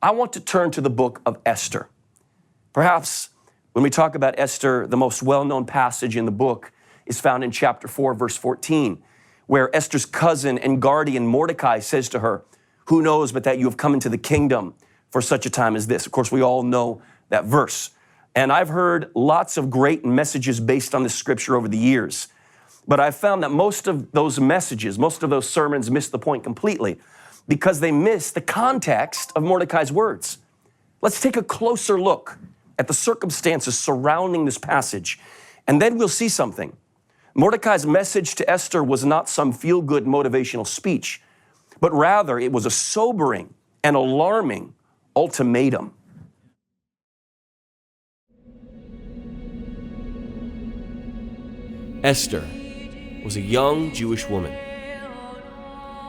I want to turn to the book of Esther. Perhaps when we talk about Esther, the most well-known passage in the book is found in chapter 4, verse 14, where Esther's cousin and guardian Mordecai says to her, "Who knows but that you have come into the kingdom for such a time as this?" Of course, we all know that verse. And I've heard lots of great messages based on this scripture over the years. But I've found that most of those messages, most of those sermons miss the point completely because they miss the context of Mordecai's words. Let's take a closer look at the circumstances surrounding this passage, and then we'll see something. Mordecai's message to Esther was not some feel-good motivational speech, but rather it was a sobering and alarming ultimatum. Esther was a young Jewish woman.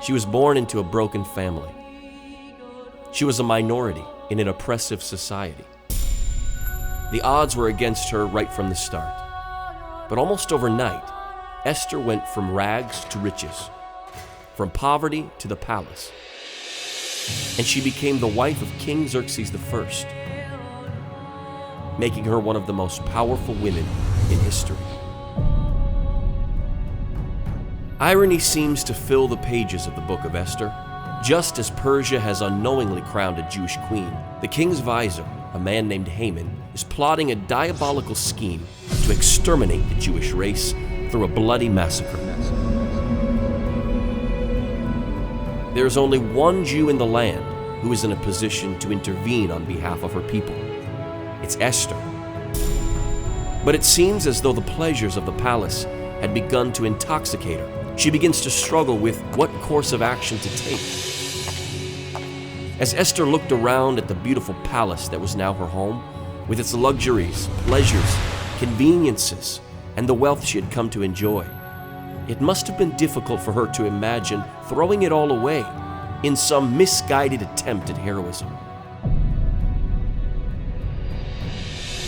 She was born into a broken family. She was a minority in an oppressive society. The odds were against her right from the start. But almost overnight, Esther went from rags to riches, from poverty to the palace. And she became the wife of King Xerxes I, making her one of the most powerful women in history. Irony seems to fill the pages of the book of Esther. Just as Persia has unknowingly crowned a Jewish queen, the king's vizier, a man named Haman, is plotting a diabolical scheme to exterminate the Jewish race through a bloody massacre. There is only one Jew in the land who is in a position to intervene on behalf of her people. It's Esther. But it seems as though the pleasures of the palace had begun to intoxicate her. She begins to struggle with what course of action to take. As Esther looked around at the beautiful palace that was now her home, with its luxuries, pleasures, conveniences, and the wealth she had come to enjoy, it must have been difficult for her to imagine throwing it all away in some misguided attempt at heroism.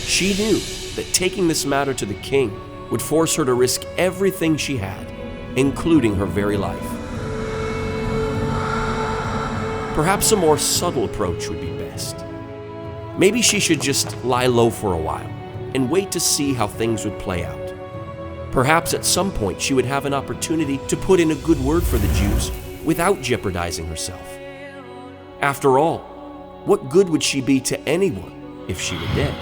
She knew that taking this matter to the king would force her to risk everything she had, including her very life. Perhaps a more subtle approach would be best. Maybe she should just lie low for a while and wait to see how things would play out. Perhaps at some point she would have an opportunity to put in a good word for the Jews without jeopardizing herself. After all, what good would she be to anyone if she were dead?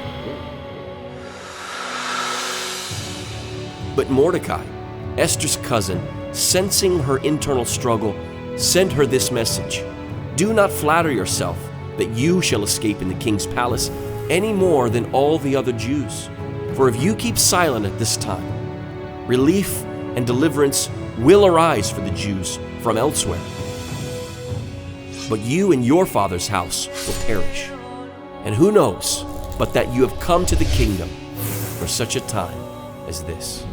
But Mordecai, Esther's cousin, sensing her internal struggle, sent her this message: "Do not flatter yourself that you shall escape in the king's palace any more than all the other Jews. For if you keep silent at this time, relief and deliverance will arise for the Jews from elsewhere. But you and your father's house will perish. And who knows but that you have come to the kingdom for such a time as this."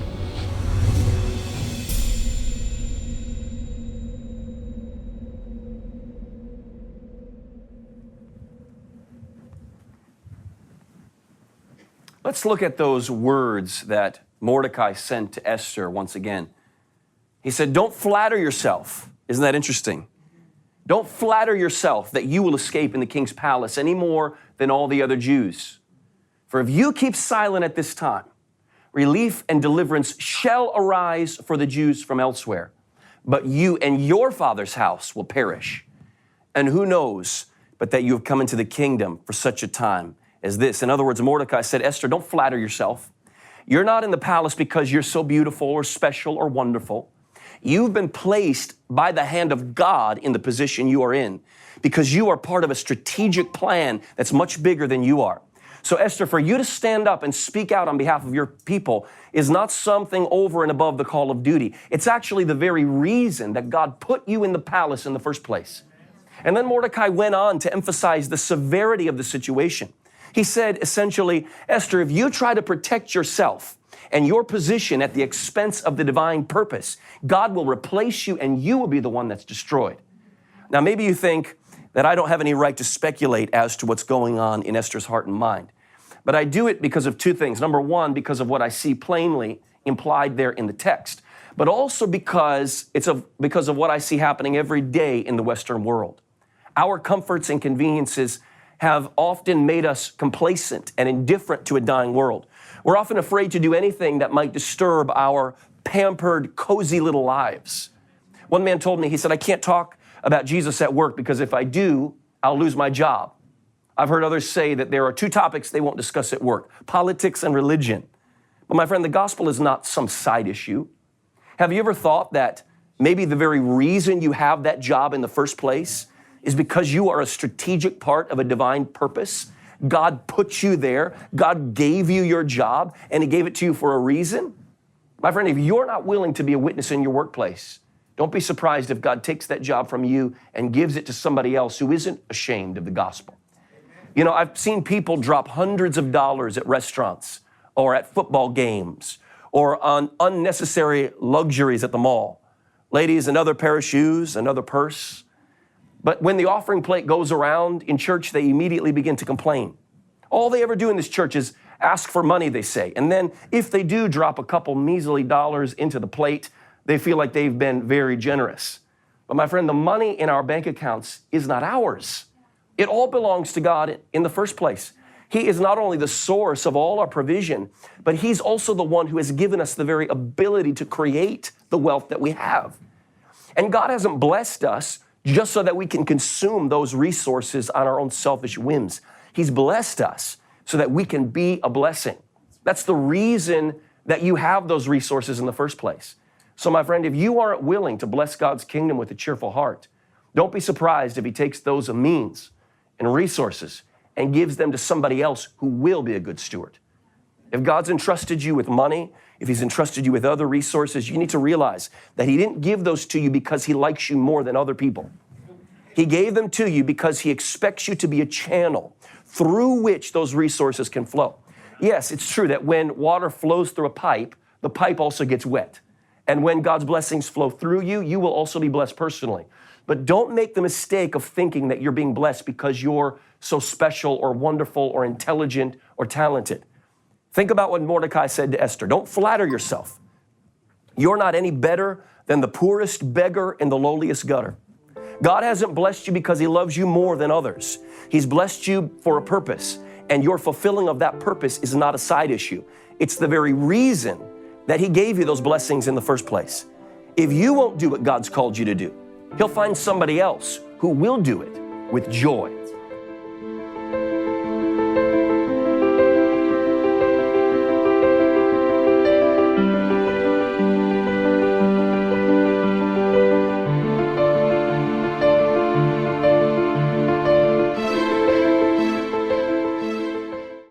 Let's look at those words that Mordecai sent to Esther once again. He said, "Don't flatter yourself." Isn't that interesting? Don't flatter yourself that you will escape in the king's palace any more than all the other Jews. For if you keep silent at this time, relief and deliverance shall arise for the Jews from elsewhere. But you and your father's house will perish. And who knows but that you have come into the kingdom for such a time as this. In other words, Mordecai said, Esther, don't flatter yourself. You're not in the palace because you're so beautiful or special or wonderful. You've been placed by the hand of God in the position you are in because you are part of a strategic plan that's much bigger than you are. So Esther, for you to stand up and speak out on behalf of your people is not something over and above the call of duty. It's actually the very reason that God put you in the palace in the first place. And then Mordecai went on to emphasize the severity of the situation. He said, essentially, Esther, if you try to protect yourself and your position at the expense of the divine purpose, God will replace you and you will be the one that's destroyed. Now, maybe you think that I don't have any right to speculate as to what's going on in Esther's heart and mind. But I do it because of two things. Number one, because of what I see plainly implied there in the text, but also because of what I see happening every day in the Western world. Our comforts and conveniences have often made us complacent and indifferent to a dying world. We're often afraid to do anything that might disturb our pampered, cozy little lives. One man told me, he said, I can't talk about Jesus at work because if I do, I'll lose my job. I've heard others say that there are two topics they won't discuss at work, politics and religion. But my friend, the gospel is not some side issue. Have you ever thought that maybe the very reason you have that job in the first place is because you are a strategic part of a divine purpose? God put you there. God gave you your job, and He gave it to you for a reason. My friend, if you're not willing to be a witness in your workplace, don't be surprised if God takes that job from you and gives it to somebody else who isn't ashamed of the gospel. You know, I've seen people drop hundreds of dollars at restaurants or at football games or on unnecessary luxuries at the mall. Ladies, another pair of shoes, another purse. But when the offering plate goes around in church, they immediately begin to complain. All they ever do in this church is ask for money, they say. And then if they do drop a couple measly dollars into the plate, they feel like they've been very generous. But my friend, the money in our bank accounts is not ours. It all belongs to God in the first place. He is not only the source of all our provision, but He's also the one who has given us the very ability to create the wealth that we have. And God hasn't blessed us just so that we can consume those resources on our own selfish whims. He's blessed us so that we can be a blessing. That's the reason that you have those resources in the first place. So my friend, if you aren't willing to bless God's kingdom with a cheerful heart, don't be surprised if He takes those means and resources and gives them to somebody else who will be a good steward. If God's entrusted you with money, if He's entrusted you with other resources, you need to realize that He didn't give those to you because He likes you more than other people. He gave them to you because He expects you to be a channel through which those resources can flow. Yes, it's true that when water flows through a pipe, the pipe also gets wet. And when God's blessings flow through you, you will also be blessed personally. But don't make the mistake of thinking that you're being blessed because you're so special or wonderful or intelligent or talented. Think about what Mordecai said to Esther. Don't flatter yourself. You're not any better than the poorest beggar in the lowliest gutter. God hasn't blessed you because He loves you more than others. He's blessed you for a purpose, and your fulfilling of that purpose is not a side issue. It's the very reason that He gave you those blessings in the first place. If you won't do what God's called you to do, He'll find somebody else who will do it with joy.